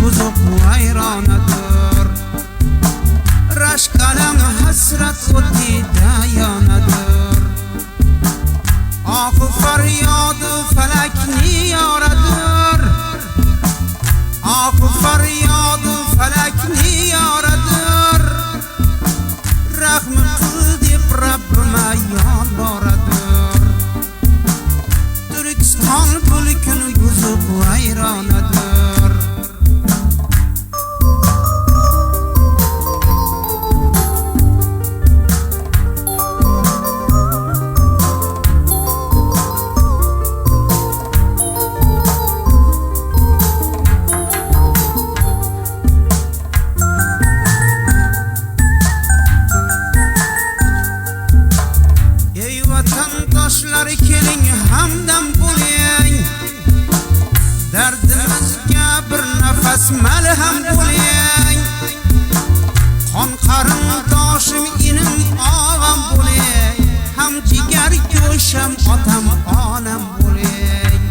buzuq vayronadir. Rashkalan hasrat o'tida yonadir. Oqu faryodi falakni yoradir. Oqu faryodi falakni yoradir. Rahmi qil deb Rabbima yolboradir. Turkiston bulkun buzuq vayronadir. Vatandaşlar keling hamdam bo'ling. Dardimizga bir nafas malham bo'ling. Qon qarindoshim inim og'am bo'ling. Ham jigar go'sham otam onam bo'ling.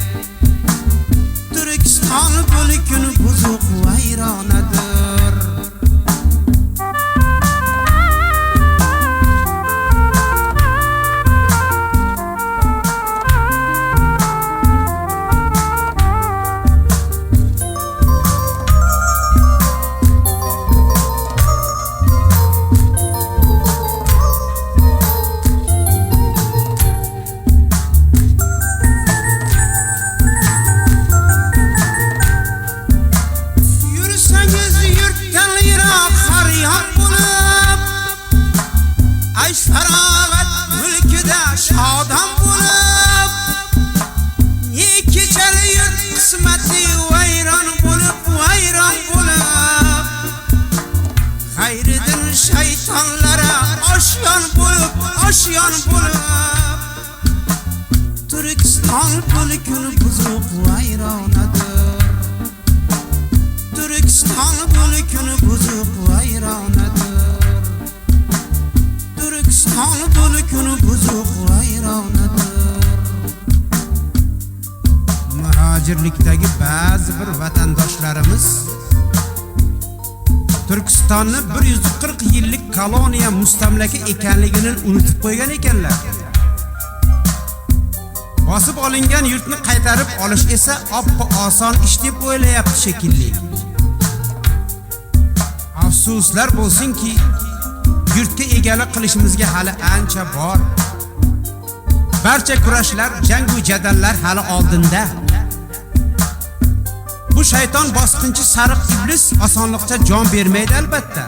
Turkiston bulkun buzuq vayronadir. Ayş faragat mülkida şadam bulup, ne keçer yurt kısmeti vayron bulup. Hayridir şeytanlara aşyan bulup. Türkistan bulkun buzuq vayronadir. Türkistan bulkun buzuq vayronadir. Turkiston bulkun buzuq vayronadir. Muhojirlikdagi ba'zi bir vatandoshlarimiz Turkistonni 140 yillik koloniya mustamlaka ekanligini unutib qo'ygan ekanlar. Bosib olingan yurtni qaytarib olish esa oson ish deb o'ylayapti shekilli. Afsuslar bo'lsinki, yurtga egalik qilishimizga hali ancha bor. Barcha kurashlar, jang va jadallar hali oldinda. Bu shayton bosqinchi sariq iblis osonlikcha jon bermaydi albatta.